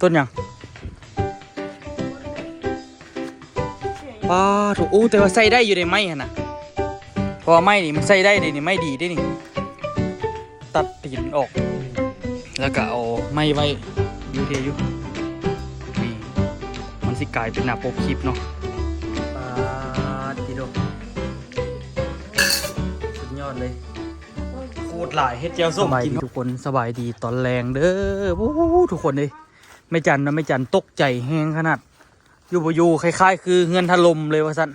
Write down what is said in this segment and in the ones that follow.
ต้นยังป้าถูกอู้แต่ว่าใส่ได้อยู่ในไม้ฮะนะเพราะว่าไม้นี่มันใส่ได้เลยนี่ไม้ดีได้นี่ตัดตีนออกแล้วก็เอาไม้ไว้อยู่เทียอยู่นี่มันสิกลายเป็นหน้าปกคลิปเนาะป้าทีโดสุดยอดเลยโคตรหลายเฮ็ดเจียวส้มกินทุกคนสบายดีตอนแรงเด้อโอ้ทุกคนเลยไม่จันนะไม่จันตกใจแห้งขนาดอยู่บ่อยู่คล้ายๆคือเงินถล่มเลยว่าซั่น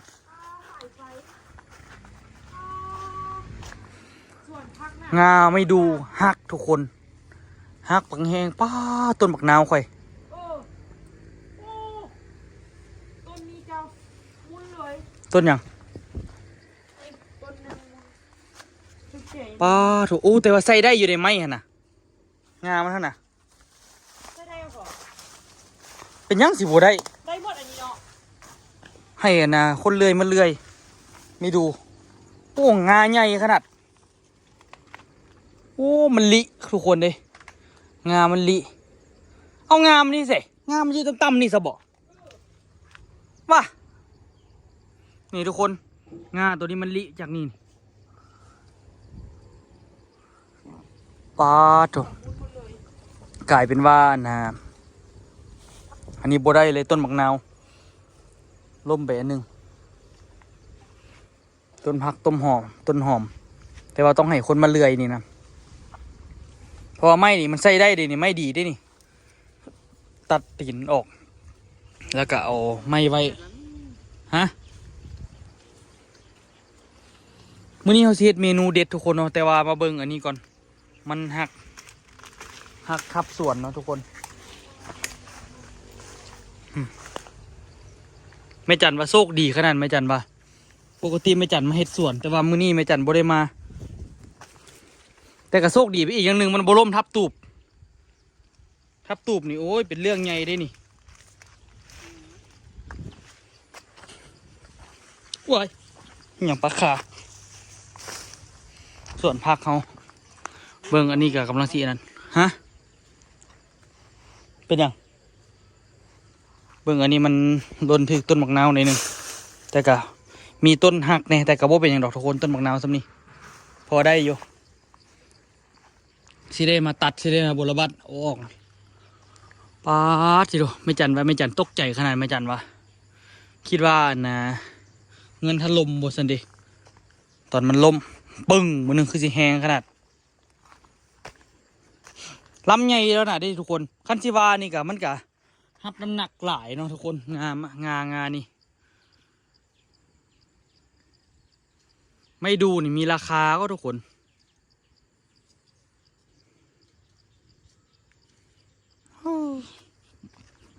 งาไม่ดูหักทุกคนหักปังแห้งป้าต้นบักนาวค่อยต้นนี้จะมุ้นเลยต้นยังต้นนึงป้าถูกอู้แต่ว่าใส่ได้อยู่ในไม้ฮะนะงามันเท่าน่ะได้เหรอเป็นยังสิบ่ได้ได้หมดอันนี้เนาะให้นะคนเลื่อยมันเลื่อยไม่ดูโอ้งาใหญ่ขนาดโอ้มันลิทุกคนเลยงามันลิเอางามนี่สิงามมันอยู่ต่ำๆนี่สะบอกว่านี่ทุกคนงาตัวนี้มันลิจากนี่ปาดโถกลายเป็นว่านะอันนี้บ่ได้เลยต้นมะนาวล่มไปอันหนึ่งต้นผักต้นหอมแต่ว่าต้องให้คนมาเลื่อยนี่นะเพราะว่าไม้นี่มันใส่ได้เลยนี่ไม้ดีได้นี่ตัดตีนออกแล้วก็เอาไม้ไว้ฮะมื้อนี้เขาสิเฮ็ดเมนูเด็ดทุกคนเนาะแต่ว่ามาเบิ่งอันนี้ก่อนมันหักทับส่วนเนาะทุกคนแม่จันว่าโชคดีขนาดแม่จันว่าปกติแม่จันมาเฮ็ดสวนแต่ว่ามื้อนี้แม่จันบ่ได้มาแต่ก็โชคดีไปอีกอย่างหนึ่งมันบ่ล้มทับตูบนี่โอ้ยเป็นเรื่องใหญ่ได้นี่ว้ายอย่างปลาขาส่วนผักเขาเบิ่งอันนี้กับกำลังสีนั่นฮะเป็นยังเบิ่งอันนี้มันโดนถึกต้นมะนาวในหนึ่งแต่ก็มีต้นหักเนี่ยแต่ก็บ่เป็นอย่างดอกทุกคนต้นมะนาวซ้ำนี่พอได้อยู่สิได้มาตัดสิได้มาบรบัดออกป้าสิดูไม่จันว่าไม่จันตกใจขนาดไม่จันว่าคิดว่านะเงินถล่มบสันดิตอนมันล่มปึ้งมันนึงคือสิแหงขนาดลำใหญ่แล้วนะดิทุกคนคันชิวานี่กะมันกะรับน้ำหนักหลายเนาะทุกคนงานี่ไม่ดูนี่มีราคาก็ทุกคน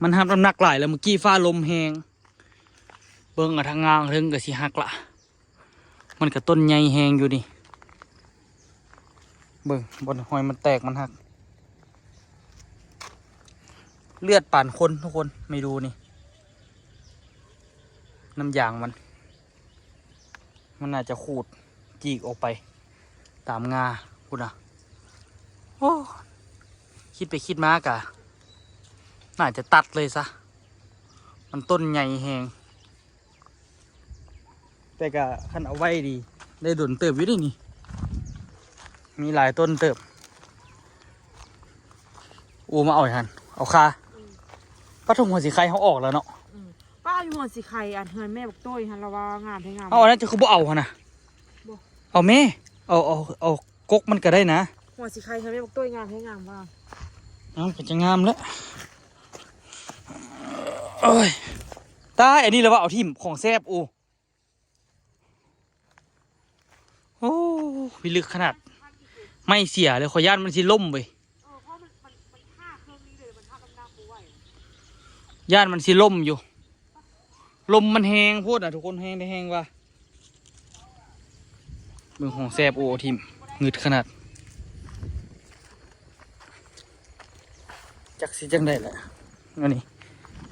มันรับน้ำหนักหลายแล้วเมื่อกี้ฟ้าลมแหงเบิ่งอะทางงางถึงกับสิหักละมันกับต้นใหญ่แหงอยู่นี่เบิ่งบนหอยมันแตกมันหักเลือดป่านคนทุกคนไม่ดูนี่น้ำยางมันน่าจะขูดจีกออกไปตามงาคุณอะโอ้คิดไปคิดมากะน่าจะตัดเลยซะมันต้นใหญ่แหงแต่ก็ขันเอาไว้ดีได้โดนเติบอยู่ด้วยนี่มีหลายต้นเติบอูมาเอาอีกทันเอาคาป้าทงหัวสีไข่เขาออกแล้วเนาะป้าอยู่หัวสีไข่อันเฮือนแม่บอกโต้ยฮันละว่างามให้งามเอาอันนั้นจะคือบ่เอาฮะนะเอาแม่เอากกมันก็ได้นะหัวสีไข่เฮือนแม่บอกโต้ยงามให้งามบ้างเอาก็จะงามแล้วโอ้ยตายอันนี้เลยว่าเอาทิมของแซบโอ้วิลึกขนาดไม่เสียเลยขอย่านมันสิล่มไปย่านมันสิล่มอยู่ลมมันแหงพูดอ่ะทุกคนแหงได้แหงว่าเมืองของแซบโอทิมงึดขนาดจักสิจังได้แหละอันนี้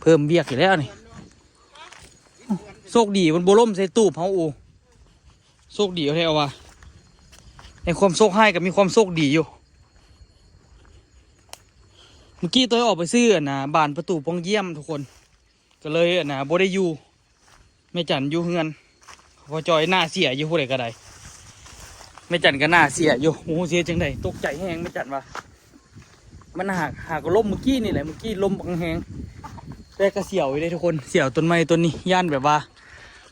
เพิ่มเบียกอีกแล้วนี่โชคดีมันโบล่มใส่ตู้เผาโอโชคดีเอาให้เอาว่าในความโชคให้กับมีความโชคดีอยู่ มื่อกี้ตัวออกไปซื้อนะบานประตูปองเยี่ยมทุกคนก็เลยนะบ่ได้อยู่แม่จันอยู่เฮือนพอจอยหน้าเสียอยู่ผู้ใดก็ได้แม่จันก็หน้าเสียอยู่โอ้โหเสียจังไดตกใจแห้งแม่จันว่ามันหากล้มเมื่อกี้นี่แหละเมื่อกี้ล้มบังแห้งแต่ก็เสียวอยู่เลยทุกคนเสียวต้นไม้ต้นนี้ย่านแบบว่า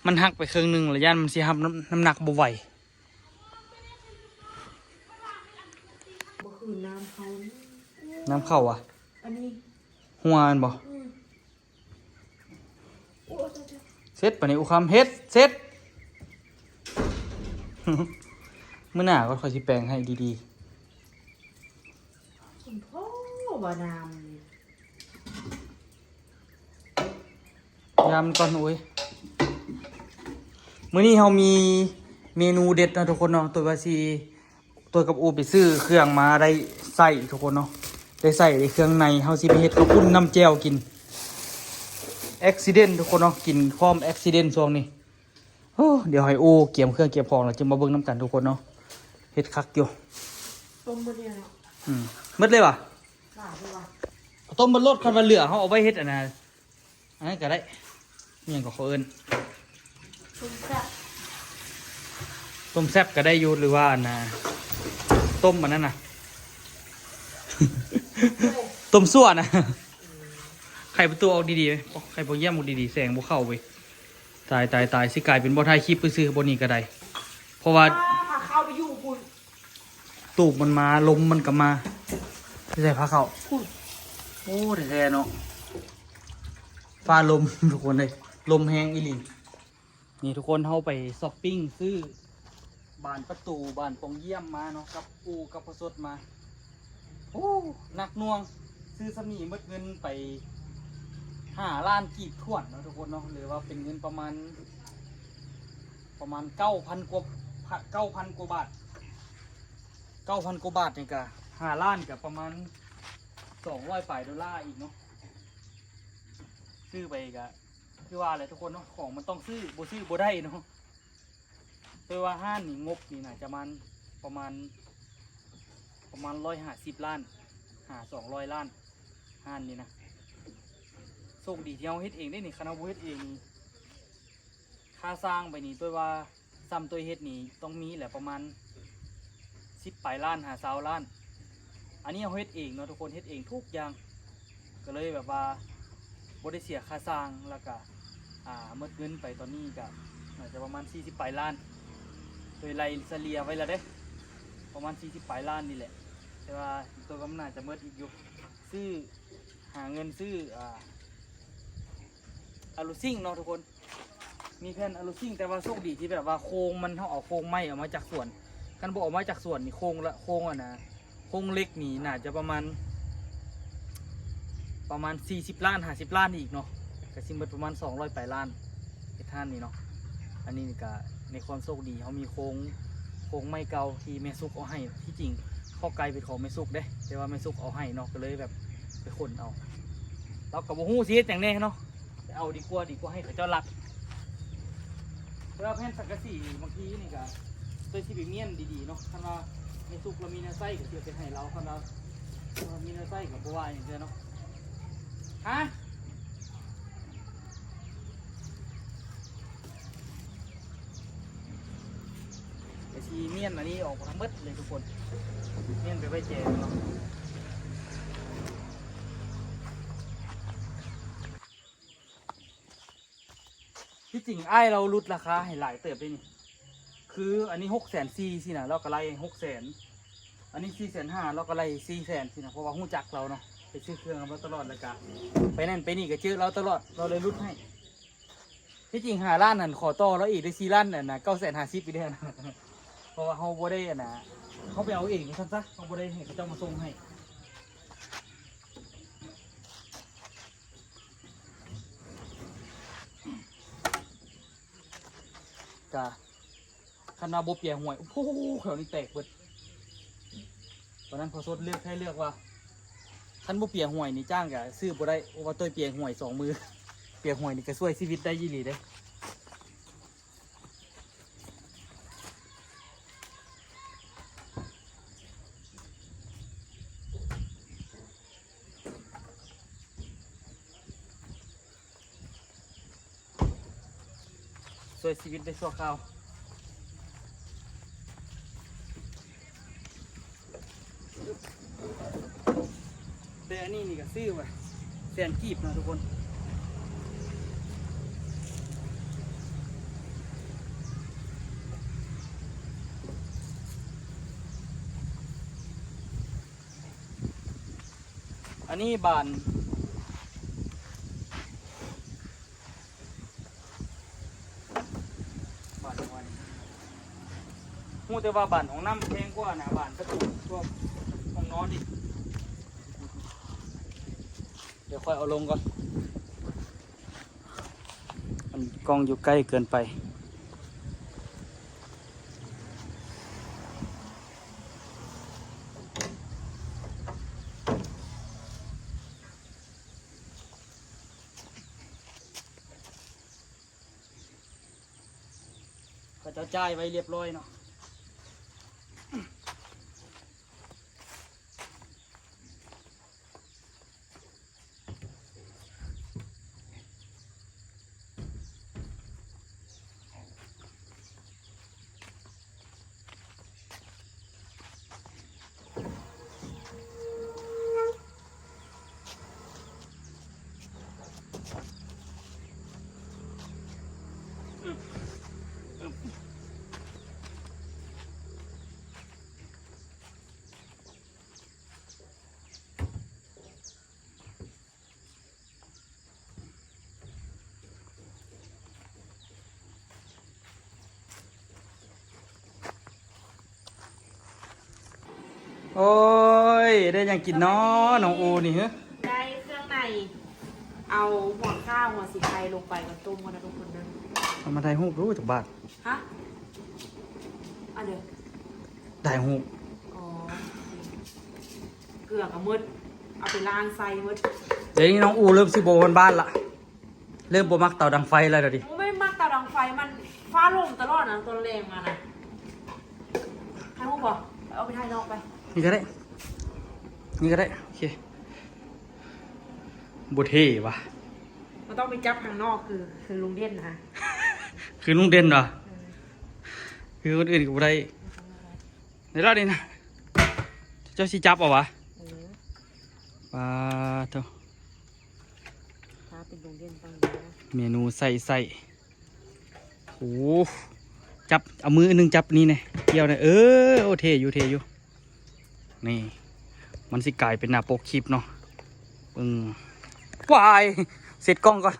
มันหักไปครึ่งหนึงแล้วย่านมันเสียหับน้ำหนักบ่ไหว บ่คือน้ำเขา น้ำเข้าอ่ะ อันนี้ หัวมันบ่ โอ้เจ้า เซ็ตปะนี่อุคำเฮ็ดเซ็ต มื้อหน้าก็ค่อยสิแปลงให้ดี คุณพ่อบ่น้ำนี่ ๆยามก่อนโอ้ยมื้อนี้เฮามีเมนูเด็ดนะทุกคนเนาะตัวว่าสิตัวกับอูไปซื้อเครื่องมาได้ใส่ทุกคนเนาะได้ใส่ในเครื่องในเฮาสิไปเฮ็ดข้าวปุ้นน้ำแจ่วกินอุบิเหตุทุกคนเนาะกินพร้อมอุบิเหตุช่วงนี้โอ้เดี๋ยวให้อูเกี่ยมเครื่องเกี่ยมของแล้วจะมาเบิ่งน้ำกันทุกคนเนาะเฮ็ดคักอยู่ ต้มบ่เนี่ยเนาะ หมดเลยว่ะ หลายด้วยว่ะ เอาต้มบนรถคันว่าเหลือเขาเอาไว้เฮ็ดอันนั้นอันนั้นก็ได้เมี่ยงกับเขาเอิ้น ต้มแซ่บ ต้มแซ่บก็ได้อยู่หรือว่าอันน่ะต้มอันนั้นน่ะ ต้มซั่วนะไข่ประตูออกดีๆไหมไข่พวกเยี่ยมออกดีๆแสงบ่เข้าไปตายสิกลายเป็นบ่ถ่ายคลิปไปซื้อบนนี้ก็ได้เพราะว่า พาเข้าไปอยู่คุณ ตูบมันมาลมมันก็มาไม่ใช่พาเข้า คุณ โอ้แท้ๆเนาะฟ้าลม ทุกคนเลยลมแห้งอีหลีนี่ทุกคนเข้าไปช้อปปิ้งซื้อบานประตูบานปองเยี่ยมมาเนาะกับปูกับพอสดมาโอ้หนักหน่วงซื้อสมีหมดเงินไป5 ล้านกีบถ้วนเนาะทุกคนเนาะหรือว่าเป็นเงินประมาณ9,000 กว่า9,000 กว่าบาท9,000 กว่าบาทนี่ก็5 ล้านกับประมาณ$200 ปลายอีกเนาะซื้อไปก็คือว่าอะไรทุกคนเนาะของมันต้องซื้อบ่ได้เนาะโดยว่าห้านนี่งบนี่น่าจะประมาณ150 ล้าน200 ล้านห้านนี่นะโชคดีที่เราเฮ็ดเองได้นี่คณะบ่เฮ็ดเองนี่ค่าสร้างไปนี่ตัวว่าซ้ำตัวเฮ็ดนี่ต้องมีแหละประมาณ10 ปลายล้าน20 ล้านอันนี้เราเฮ็ดเองเนาะทุกคนเฮ็ดเองทุกอย่างก็เลยแบบว่าบ่ได้เสียค่าสร้างแล้วก็หมดเงินไปตอนนี้ก็อาจจะประมาณ40 ปลายล้านโดยไล่เฉลี่ยไว้แล้วเด้ประมาณ40 ปลายล้านนี่แหละแต่ว่าตัวกำนันจะหมดอีกอยู่ซื้อหาเงินซื้ออะลูซิ่งเนาะทุกคนมีแผ่นอะลูซิ่งแต่ว่าโชคดีที่แบบว่าโครงมันเขาเอาโครงไม้ออกมาจากสวนกันบอกออกมาจากสวนนี่โครงอ่ะนะโครงเล็กนี่น่าจะประมาณ40 ล้าน50 ล้านอีกเนาะก็สิหมดประมาณ200 ปลายล้านไอ้ท่านนี่เนาะอันนี้นี่ก็ในความโชคดีเขามีโครงไม้เก่าที่แม่ซุกเอาให้ที่จริงข้อไกลเป็นของแม่ซุกเด้แต่ว่าแม่ซุกเอาให้เนาะก็เลยแบบไปขนเอาเรากับบูฮู้ซีอย่างแน่เนาะเอาดีกว่าให้เขาเจ้ารักเวลาแผ่นสังกะสีบางทีนี่ก็ตัวที่เป็นเมี่ยนดีๆเนาะคันว่าในสุกเรามีเนื้อไส้ก็เกี่ยวเป็นให้เราคันว่ามีเนื้อไส้กับบัวอย่างเดียวเนาะฮะไอชีเมี่ยนอันนี้ออกมาทั้งหมดเลยทุกคนเมี่ยนไปไว้แจกเนาะที่จริงไอ้เราลดราคาให้หลายเติบไปนี่คืออันนี้640,000สินะเราก็ไล่600,000อันนี้450,000เราก็ไล่400,000สินะเพราะว่าหู้จักเราเนาะไปซื้อเครื่องเราตลอดแล้วก็ไปนั่นไปนี่ก็เจอเราตลอดเราเลยลดให้ที่จริง5 ล้านนั่นขอต่อแล้วอีกได้4 ล้านน่ะนะ950,000ไปได้นะเพราะว่าเขาบ่ได้นะเขาไปเอาเองซะเขาบ่ได้ให้เขาเจ้ามาส่งให้กะคณะบบเปียหวยโอ้โหแถวนี้แตกเบิดตอนนั้นพอสดเลือกให้เลือกว่าคันบบเปียหวยนี่จ้างกะซื้อบ่ได้โอ้ว่าตัวเปียหวย2 มือเปียหวยนี่ก็ช่วยชีวิตได้ยี่หลีได้ ช่วยชีวิตได้ชั่วคราวแต่อันนี้นี่ก็ซื้อไว้แสนกีบนะทุกคนอันนี้บานวันมูแต่ว่าบานของน้ำแพงกว่านะบานประตูพวกห้องนอนดิเดี๋ยวค่อยเอาลงก่อนมันกล้องอยู่ใกล้เกินไปก็จะจ่ายไว้เรียบร้อยเนาะโอ้ยได้ยังกินเนาะน้องอูนี่เหรอ ได้เครื่องในเอาหัวข้าวหัวสีไข่ลงไปกับต้มกันนะทุกคนนะ เอามาได้หูรู้จากบาท ฮะอ่ะเดี๋ยว ได้หู อ๋อเกลือกับมืดเอาไปล้างไส้มืด เดี๋ยวนี้น้องอูเริ่มสิโบนบ้านละเริ่มโบมักเตาดังไฟแล้วเดี๋ยวดิ ไม่มากเตาดังไฟมันฟ้าลมตลอดนะตัวแรงมานะให้พวกบอกเอาไปถ่ายนอกไป นี่ก็ได้นี่ก็ได้โอเคบุเท่วะ มันต้องไปจับข้างนอกคือลุงเด่นนะ คือลุงเด่นเหรอคือคนอื่นก็บ่ได้ในรอบนี้นะเจ้าสิจับเอาวะว้าเถอะ ถ้าเป็นลุงเด่นต้องนะ เมนูใส่โอ้จับเอามืออันหนึงจับนี่ไงเกี่ยวเนี่ยโอเทอยู่เทอยู่นี่มันสิกลายเป็นหน้าปกคลิปเนาะวายเสร็จกล้องก่อน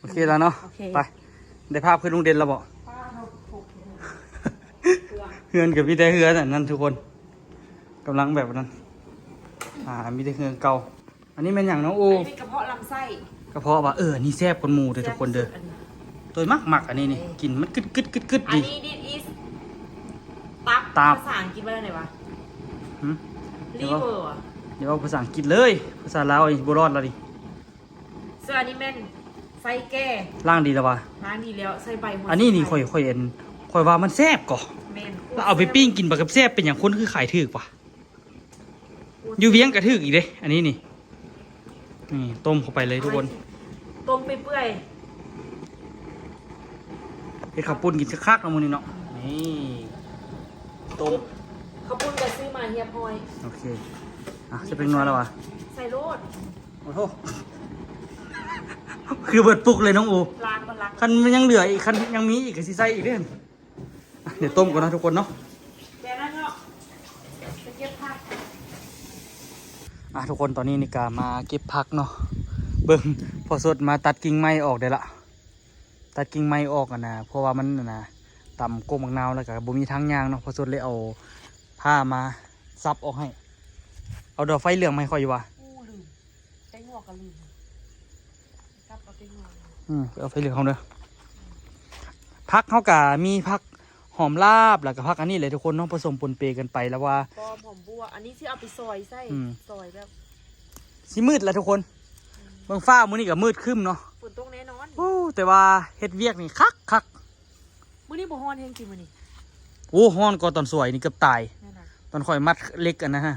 โอเคแล้วเนาะ โอเค ไปได้ภาพคือลุงเด่นแล้วบอก ป้าเราถูก เฮือนกับพี่แต่เฮือนนั่นทุกคนกำลังแบบนั้นมีแต่เฮือนเก่าอันนี้เป็นอย่างน้องอู เป็นกระเพาะลำไส้ กระเพาะว่านี่แซ่บคนหมูเด้อทุกคนเด้อตัวมักอันนี้นี่กินมันกึด อัน ดี นี้ดิอีส ตับ ภาษาอังกฤษว่าอะไรวะ หึ ลีเวอร์อะ เดี๋ยวเอาภาษาอังกฤษเลยภาษาลาวอีกบ่รอดแล้วดิ เสื้ออันนี้แม่นไส้แก้ ล่างดีแล้ววะ ร้านดีแล้วใส่ใบหัว อันนี้นี่ค่อยเห็นค่อยว่ามันแซ่บก่อ แม่น แล้วเอาไปปิ้งกินบักกับแซ่บเป็นอย่างคนคือขายถูกป่ะอยู่เวียงกระถูกอีกเด้อันนี้นี่ต้มเข้าไปเลยทุกคน ต้มไปเปื่อย เฮ็ดข้าวปุ้นกินคักๆเนาะมื้อนี้เนาะนี่ต้ม ข้าวปุ้นก็ซื้อมาเฮียพอย โอเคจะเป็นนัวแล้ววะ ใส่โรด โอ้โหคือเบิดปุกเลยน้องอู ล้างก็ล้าง คันมันยังเหลืออีกคันยังมีอีกก็สิใส่อีกเด้อเดี๋ยวต้มก่อนนะทุกคนเนาะ เดี๋ยวนั่นเนาะไปเก็บผัก ทุกคนตอนนี้นิกามาเก็บผักเนาะเบิ่งพอสดมาตัดกิ่งไม้ออกได้ละตัดกิ่งไม้ออกนะเพราะว่ามันน่ะต่ำก้มบักนาวแล้วก็บ่มีทางยางเนาะพอสดเลยเอาผ้ามาซับออกให้เอาดอกไฟเหลืองมาให้ค่อยอยู่ว่ะ ลืมไอ้งอกก็ลืมกลับเอาไปงอก เอาไฟเหลืองเขาเด้อผักเขากะมีผักหอมลาบแล้วก็ผักอันนี้เลยทุกคนเนาะผสมปนเปกันไปแล้วว่า ปอมหอมบัวอันนี้ที่เอาไปซอยไส้ซอยแบบ สิมืดแล้วทุกคนเมืองฟ้ามื้อนี้ก็มืดครึ้มเนาะ ฝนตกแน่นอน โอ้แต่ว่าเฮ็ดเวียกนี่คัก มื้อนี้บ่ฮ้อนแฮงจริงมื้อนี้ โอ้ฮ้อนกว่าตอนสวยนี่เกือบตาย นั่นน่ะ ตอนข่อยมัดเล็กอันนะฮะ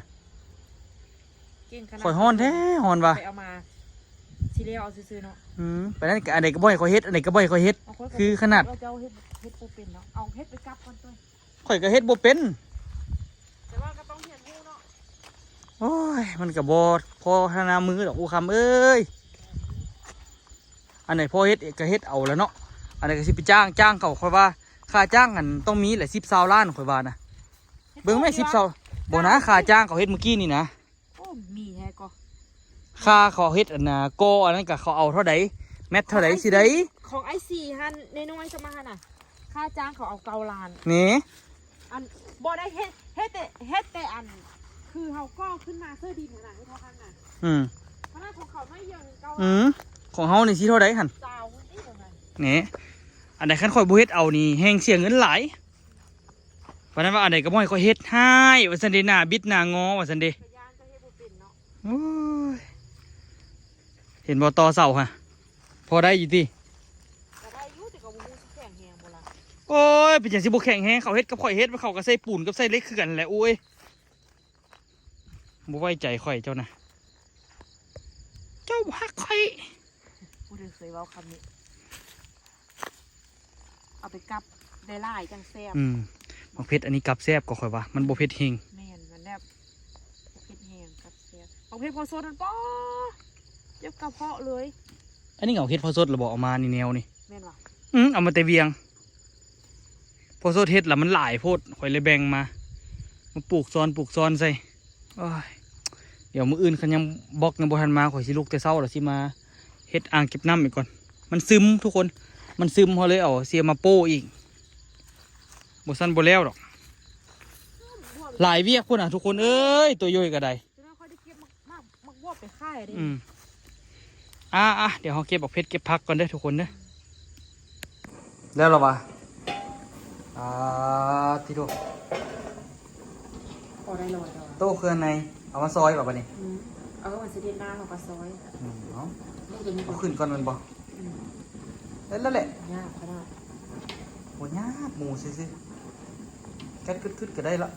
กินขนาด ข่อยฮ้อนแท้ฮ้อนว่ะ ไปเอามา สิเลียวเอาซื้อๆเนาะ ไปนั่นก็อันไหนก็บ่ให้เขาเฮ็ดอันไหนก็บ่ให้เขาเฮ็ด เอาค่อย คือขนาด เราจะเอาเฮ็ดบ่เป็นเนาะเอาเฮ็ดไปกลับก่อนตัว ข่อยก็เฮ็ดบ่เป็น แต่ว่าก็ต้องเรียนรู้เนาะ โอ้ยมันก็บ่พอหนามือดอกอูคำเอ้ยอันไหนพอเฮ็ดก็เฮ็ดเอาแล้วเนาะอันไหนก็สิไปจ้างเขาข่อยว่าค่าจ้างกันต้องมีแหละ10-20ล้านข่อยว่านะเบิ่งแม่10-20บ่นะค่าจ้างเขาเฮ็ดเมื่อกี้นี่นะ โอ้มีแฮก็ ค่าเขาเฮ็ดอันน่ะก็อันนั้นก็เขาเอาเท่าใดแมทเท่าใดสิได้ ของไอซีฮันในน้อยๆสมาหันน่ะค่าจ้างเขาเอา9 ล้าน นี่ อันบ่ได้เฮ็ดแต่อัน คือเขาก็ขึ้นมาเสื้อดีขนาดให้เท่ากันน่ะ อืม ขนาดของเขาไม่เยอะเก้า ของเฮานี่สิเท่าใดหั่น เจ้านี่เท่านั้น นี่อันใดคันข่อยบ่เฮ็ดเอานี่แฮงเสียเงินหลายเพราะนั้นว่าอันใดก็บ่ให้ข่อยเฮ็ดให้ว่าซั่นเด้หน้าบิดหน้างอว่าซั่นเด้ พยานจะเฮ็ดบ่เป็นเนาะ โอ้ยเห็นบ่ต่อเสาฮะพอได้อยู่ติ ก็ได้อยู่แต่ก็บ่ฮู้สิแข็งแฮงบ่ล่ะ โอ้ยเป็นจังสิบ่แข็งแฮงเขาเฮ็ดกับข่อยเฮ็ดเขาก็ใส่ปูนกับใส่เหล็กคือกันแหละโอ้ยบ่ไว้ใจข่อยเจ้านะเจ้าบ่ฮักข่อย บ่ได้เคยเว้าคำนี้เอาไปกลับได้หลายจังแซ่บ มักเผ็ดอันนี้กับแซ่บก็ข่อยว่ามันบ่เผ็ดเฮง แม่นมันแบบเผ็ดแห้งกับแซ่บเอาเผ็ดพอโซดมันป้อเจ็บกระเพาะเลย อันนี้เอาเฮ็ดพอสดแล้วบ่เอามานี่แนวนี่ แม่นว่ะ เอามาแต่เวียงพอสดเฮ็ดแล้วมันหลายโพดข่อยเลยแบ่งมาปลูกซ้อนใส่โอ้ยเดี๋ยวมื้ออื่นคันยังบล็อกยังบ่ทันมาข่อยสิลุกแต่เช้าแล้วสิมาเฮ็ดอ่างเก็บน้ำอีกก่อนมันซึมทุกคนมันซึมเขาเลยเอาเสียมาโป้อีกบ่ซั่นบ่แล้วดอกหลายเวียกพุ่นน่ะทุกคนเอ้ยตัวย่อยก็ได้ จะไม่ค่อยได้เก็บมักวบไปค่ายดิ เดี๋ยวเราเก็บบักเพชรเก็บพักก่อนเด้อทุกคนเด้อแล้วหรอวะที่ดู พอได้ลอยแล้ว โต๊ะเครื่องในเอามาซอยแบบนี้ เอาก็มันสิเด็ดหน้าของปลาซอย เอา นี่จะมี เอาขึ้นก่อนมันบ่แล้วแหละ ยากขนาด โหยากหมูซิแก๊สขึ้นก็ได้ละ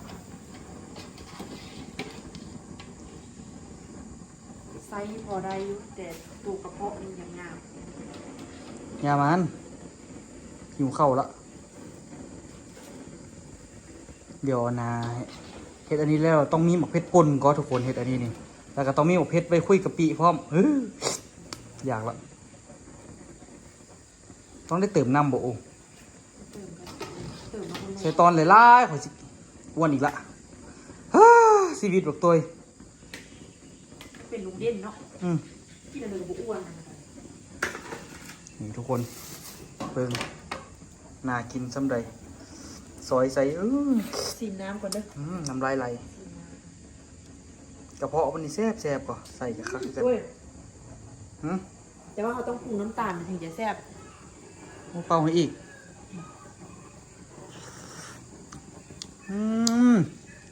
ไซส์พอได้อยู่แต่ตูกระเพาะนี่ยังยาก ยามันหิวเข้าวละเดี๋ยวนะเห็ดอันนี้แล้วต้องมีหมกเพชรป่นก็ทุกคนเห็ดอันนี้นี่แล้วก็ต้องมีหมกเพชรไปคุยกับปีพร้อมอยากละต้องได้เติมน้ำบ่โอ้ เติมมาคน ใส่ตอนเลยล่ข่อยสิอ้วนอีกละชีวิตแบบตัว เป็นลุงเด่นเนาะ อืม ที่เราเดินบุอ้วน นี่ทุกคนเบิ่งน่ากินซ้ำใดซอยใส่ซีนน้ำก่อนเด้อ น้ำลายไหลกระเพาะมันนี่แซ่บก่อนใส่กระคักกัน โอ้ย หืม แต่ว่าเขาต้องปรุงน้ำตาลถึงจะแซ่บ เป่าให้อีก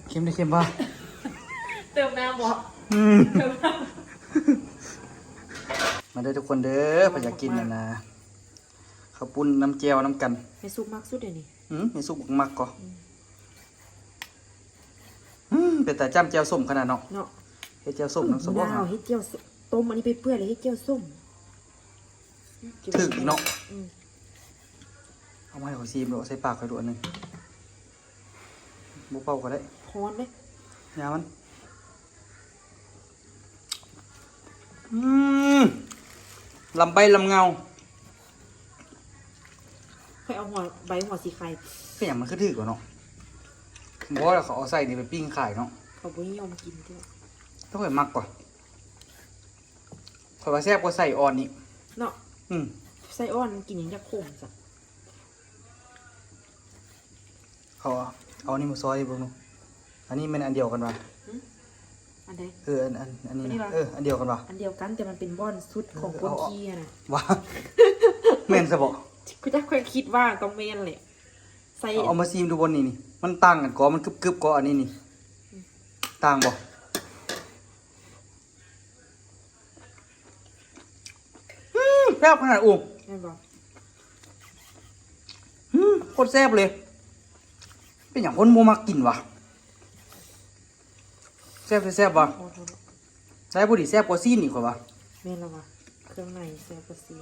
เค็มได้เค็มป่ะ เติมน้ำบ่ เติมน้ มาเด้อทุกคนเด้อไปอยากกินนะข้าวปุ้นน้ำแจ่วน้ำกัน ำให้ซุปมากสุดเลยนี่ มีสุกบักมักก่อเป็นแต่จ้ำแจ่วส้มขนาดเนาะ เนาะ เฮ็ดแจ่วส้มน้ำส้ม ดาวเฮ็ดเจียวต้มอันนี้ไปเปื่อยเลยเฮ็ดเจียวส้ม ถึกเนาะ อืม เอามาให้ขอซีมดูใส่ปากขอยดูอันหนึงบุเป่าก็ได้ ฮ้อนไหม ยามันลำใบลำเงา ค่อยเอาใบหัวสีไข่ ก็อย่างมันคือถือกว่าเนาะบอกว่าเขาเอาใส่นี่ไปปิ้งขายเนาะ เขาบ่นิยมกินเด้อ ต้องไปมักกว่าขอยว่าแซ่บกว่าใส่อ่อนนี่ เนาะ อืม ไส้อ่อนกินอย่างจะขมจ้ะ เขาเอานี่มาซอยเบิ่งดูอันนี้มันอันเดียวกันป่ะ อันใด อันนี้ อันนี้ นะ ปะ อันเดียวกันป่ะ อันเดียวกันแต่มันเป็นบ้อนสุดของคนขี้อะนะ ว่า แม่นซะบ่ กูจะค่อยคิดว่าต้องแม่นแหละใส่ เอามาซีมดูบนนี่มันต่างกันก็มันกึบๆก็อันนี้นี่ต่างบ่แซ่บขนาดอุ้ม แม่นบอก โคตรแซ่บเลย เป็นอย่างคนโมมักกินวะแซ่บว่ะ โอ้โห ใช่พอดีแซ่บกว่าซีนอีกกว่าวะ แม่นแล้ววะ รื่องในเซลล์กระซี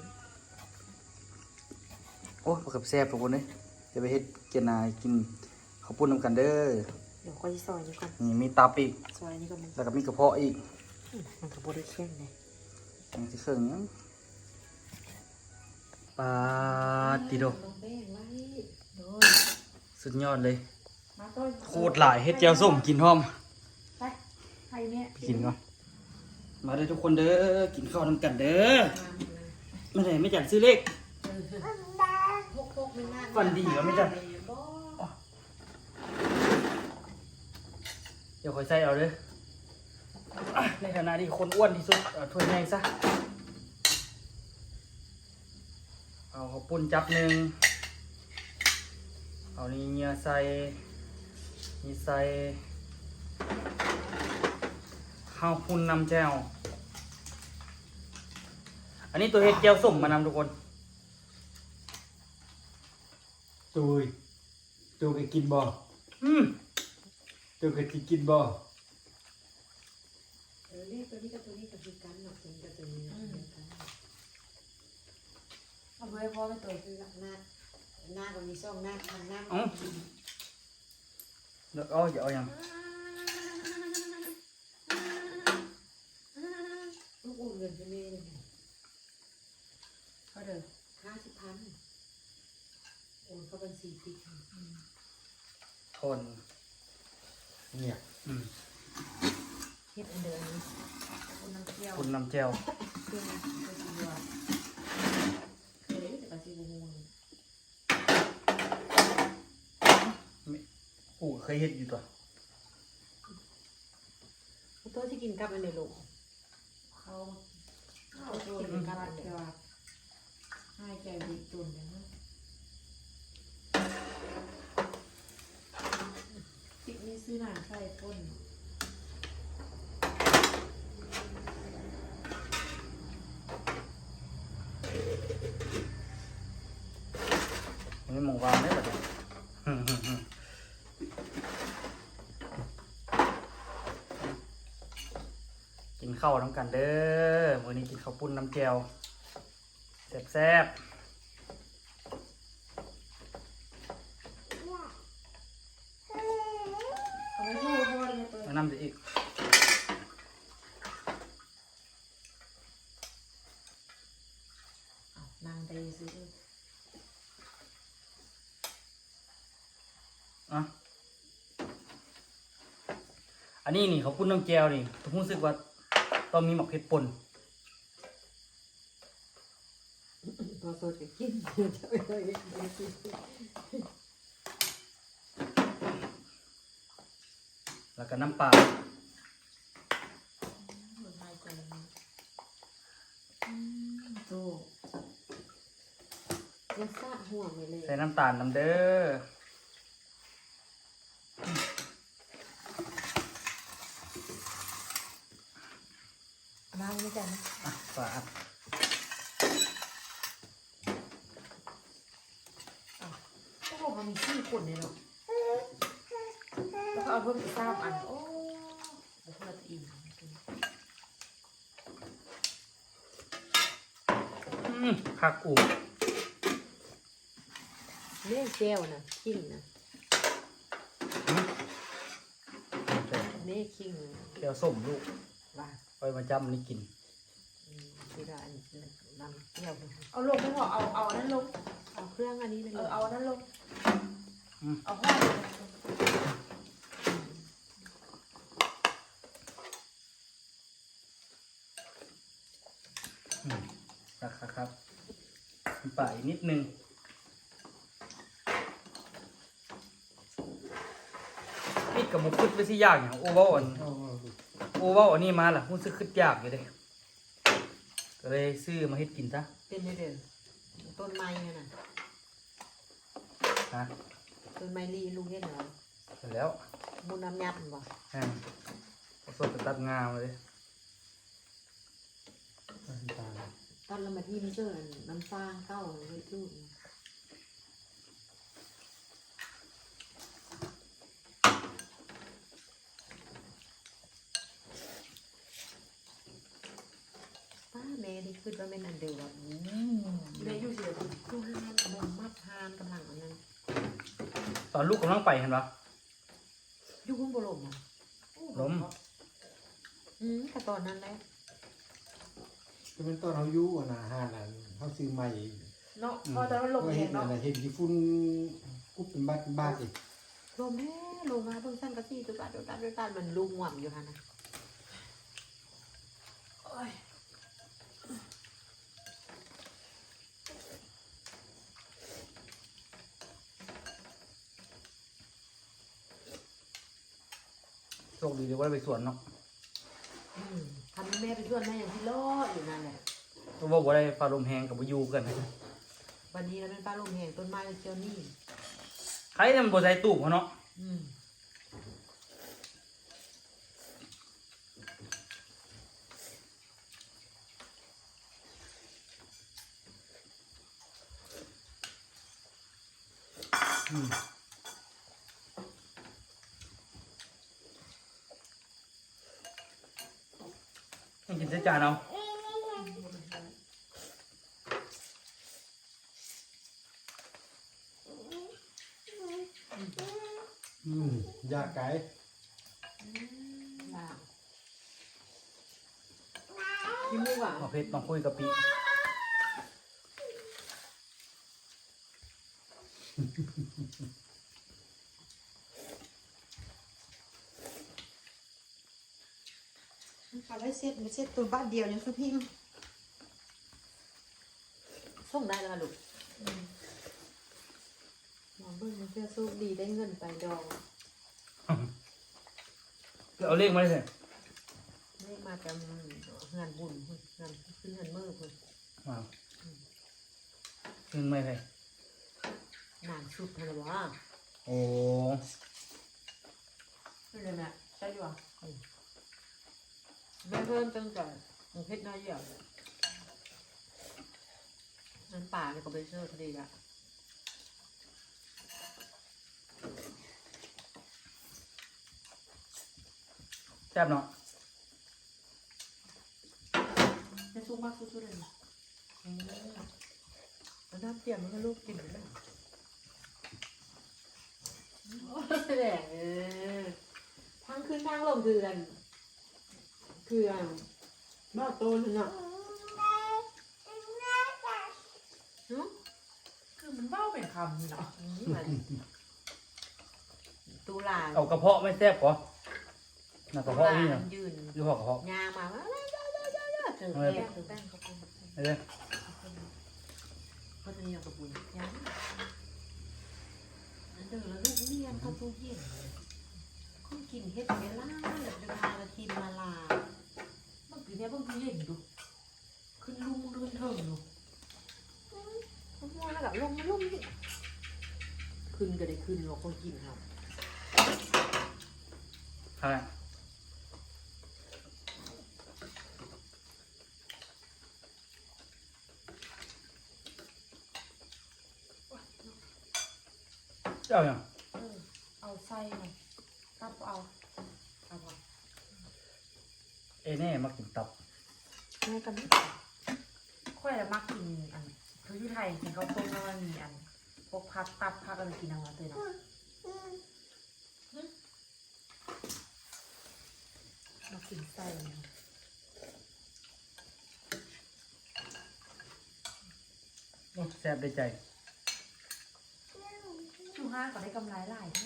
โอ้ยกับแซ่บทุกคนเลยจะไปเฮ็ดเกียนายกินข้าวปุ้นนำกันเด้อ เดี๋ยวค่อยซอยนี่ก่อน นี่มีตับอีก ซอยนี่ก็มัน แล้วก็มีกระเพาะอีก มันกับบริเข้มเลย ยังสิเครื่องยังปลาติโด ลงแป้งไว้โดย สุดยอดเลย มาต้น โคตรหลายเฮ็ดแจ่วส้มกินพร้อม ไปใครเนี่ย ไปกินก่อนมาเด้อทุกคนเด้อกินข้าวนำกันเด้อไม่ได้ไม่จัดซื้อเลข พกไม่น่า ฟันดีเหรอไม่จัดเดี๋ยวคอยใส่เอาเด้ออ่ะในฐานะที่คนอ้วนที่สุดเอาถ้วยใหญ่ซะเอาข้าวปุ้นจับหนึ่งเอานี่เนื้อใส่นี่ใส่ข้าวปุ้นน้ำแจ่วอันนี้ตัวเห็ดแจ่วส้มมานำทุกคนตัวเคยกินบ่ อืม ตัวเคยกินบ่ เรียกตัวนี้กับตัวนี้กับคือกันหนักจริงกับตัวนี้เอาไว้พอไปตัวคือหน้าก็มีซ่องหน้าทางหน้า เอ้าเดี๋ยวเอาอย่าเอาอย่าง ลูกอุ่นเงินจะมีเลยเขาเด้อ50,000โอนเข้าบัญชีปิด ทน เนี่ย อืม เฮ็ดอันเดิมนี้คุณน้ำเที่ยว คุณน้ำแจ่ว เครื่องนะเคยสิว่าเคยแต่ก็สิบ่ฮู้ กูเคยเห็ดอยู่ตัว ตัวที่กินกับอันเดียวลูกเขากินกับอันเดียวให้ใจดีตุ่นนะจิกนี่ซื้อหนังใส่ก้น มันไม่มองวางได้แบบนี้กินข้าวน้ำกันเด้อมื้อนี้กินข้าวปุ้นน้ำแจ่วแซ่บ เอาไว้พูดพ่อเลยตัว ๆแนะนำจะอีก นางได้ซื้อ อ่ะอันนี้นี่ข้าวปุ้นน้ำแจ่วนี่ผมรู้สึกว่าต้องมีหมกเห็ดป่น ตัวสดก็กินจะไปเลยกิน แล้วก็น้ำปลา มันไม่ใจมันตู้ยังซาห่วงเลย ใส่น้ำตาลน้ำเด้อ น้ำไม่ใจนะ อ่ะฝาด ก็บอกมันมีขี้ขุ่นเลยเนาะแล้วก็เอาเพิ่มอีก3 อันโอ้บุคลากรอีก ผักอู่ เลี้ยงแก้วนะคิงนะเลี้ยงคิง แก้วส้มลูก ว่า ไปมาจำนี่กิน คือได้นำแก้ว เอาลงไม่พอเอาอันนั้นลง เอาเครื่องอันนี้เลย เอาอันนั้นลง อืม เอาห้องลง ครับปลาอีกนิดนึงนี่กับบุกขึ้นไปสิยากอย่างโอเวอร์อันนี้มาล่ะรู้สึกขึ้นยากอยู่เลยก็เลยซื้อมาให้กินซะ เป็นเดือนต้นไม้เนี่ยนะ นะ ต้นไม้ลีลุงเห็นเหรอ เสร็จแล้ว มูน้ำยัดบ่ เอาสดไปตัดงามเลย ตอนเรามาที่มิเตอร์น้ำฟางเข้าเลยลูกป้าแม่นี่คือแบบ ก็เป็นอันเดียวแบบ เลยอยู่เสียคุณ ตู้ห้านบงมัดหานกำลังอันนั้น ตอนลูกกำลังไปเห็นปะ อยู่ข้างบนลมอ่ะ ล้ม แต่ตอนนั้นแหละ ก็เป็นตอนเขาอยู่อะนะห้านนั้นเขาซื้อใหม่ เนาะพอแต่ว่าลม ก็ แห เห็ ง น เนาะ อะไรเห็นที่ฝุ่นกุบเป็นบ้านอีก ลมแม่ลมมาเพิ่งสั้นกระซี่ตุ๊กตาตุ๊กตาตุ๊กตามันลุงหว่ำอยู่ฮะนะ โอ้ย โชคดีที่ว่าไปสวนเนาะ ทำให้แม่ไปชวนแม่อย่างที่รอดอยู่นั่นแหละ เพราะว่าได้ฟ้าลมแหงกับพายุกัน วันนี้เราเป็นปลาลมแห้งต้นไม้เจียวนี่ ใครเนี่ยมันบ่ใส่ตู้เขาเนาะ อืม ต้องกินใส่จานเอา ยากไกล ลาพี่มูกอ่ะ เอาเพชรต้องคุยกับปี เขาได้เซ็ตไม่เซ็ตตัวบ้านเดียวเนี่ยคือพิมพ์ ส่งได้แล้วค่ะลูกหมอเบิ้งมันเพื่อสู้ดีได้เงินไปดอง เอาเลขมาเลยสิ เลขมาจากงานบุญงานขึ้นเงินมือคุณ ว้าวขึ้นไม่เลย นานสุดเลยว่า โอ้ นี่เลยแม่ใช่ดีกว่า แม่เพิ่มตั้งแต่เพชรน้อยเหี่ยวนั้นป่าเนี่ยก็ไปเชื่อคดีละ แซ่บเนาะ จะสู้มากสู้ๆเลย แล้วน้ำเตรียมมันก็ลูกกินเลยนะโอ้ยแหละทางขึ้นทางลงคือกันบ้าโตนเนาะ คือมันเบ้าเป็นคำนี่เนาะ ตูลา เอากระเพาะไม่แซ่บเหรอน่ะกระเพาะนี่เนาะ ยืน หรือเปล่ากระเพาะ ยางมาว่าถึงแป้งถึงแป้งเขาเป็น เอาเลย เขาจะมีกับบุญยังนั่นเด้อแล้วลูกเมียนเขาตู้เย็นเขากินเฮ็ดเวลาแบบจะพาละทีมาลา บางทีเนี่ยบางทีเห็นดูขึ้นลุ่มขึ้นเถิงดู เขาว่าแบบลงมาลงดิขึ้นก็ได้ขึ้นหรอกคนกินครับ ใช่เจ้าอย่าง เอาไส้มาตับเอาเอาพอ เอเน่มากินตับ แม่กัน ค่อยละมักกินอันคือที่ไทยกินข้าวต้มแล้วมันมีอันพวกพักตับพักอะไรกินเอาเลยเนาะมากินไส้ โอ้แซ่บได้ใจ ชูห้าก็ได้กำไรหลายแน่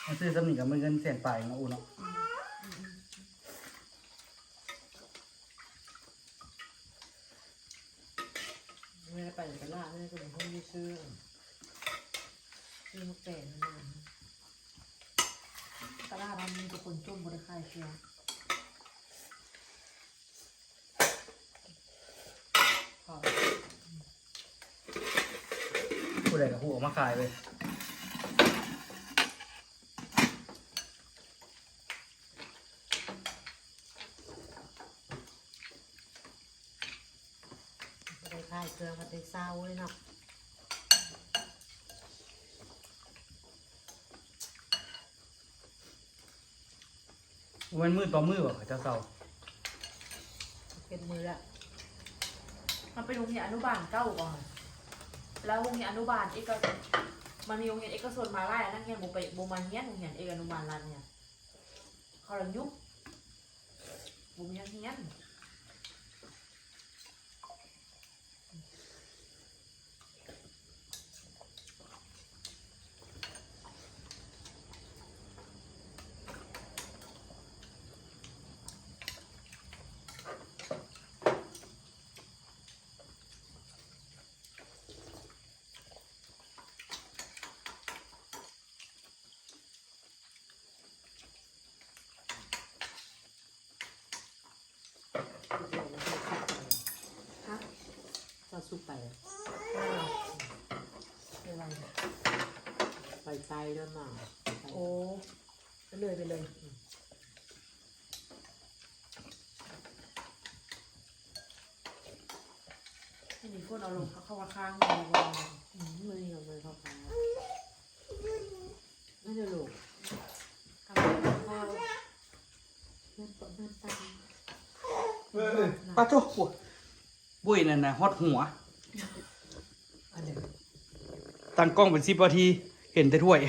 มาซื้อสำนีกับมือเงินแสนปลายมาอุ่นเนาะ แม่ไปตลาดแม่ก็เป็นคนที่ซื้อลูกแป้งนั่น ตลาดมันมีแต่คนจุ่มบริคายเชียว พอ ผู้ใดกับผู้ออกมาขายเลย ได้ค่ายเครื่องมาได้เศร้าเลยเนาะ มันมือต่อมือบ่เขาเจ้าเศร้า เป็นมือละ มันเป็นโรงเรียนอนุบาลเก้าก่อนแล้วโรงเรียนอนุบาลเอกมันมีโรงเรียนเอกชนมาไล่นั่งเรียนโบมาเฮียนโรงเรียนเอกอนุบาลรันเนี่ยเขาเลยยุบโบมีนักเรียนฮะ ก็สู้ไป เป็นไรเนี่ย ไปไกลแล้วมา โอ้ไปเลยไปเลยให้หนีคนเอาลงเข้ามาข้างมือวาง มือนี่เอามือเข้าไปนั่นจะลูก กำลังข้าว นั่นก็นั่นตา ปลาโจ้บุ้ยนั่นน่ะฮอดหัว อันเดียว ตั้งกล้องเป็น10 นาทีเห็นแต่ถ้วย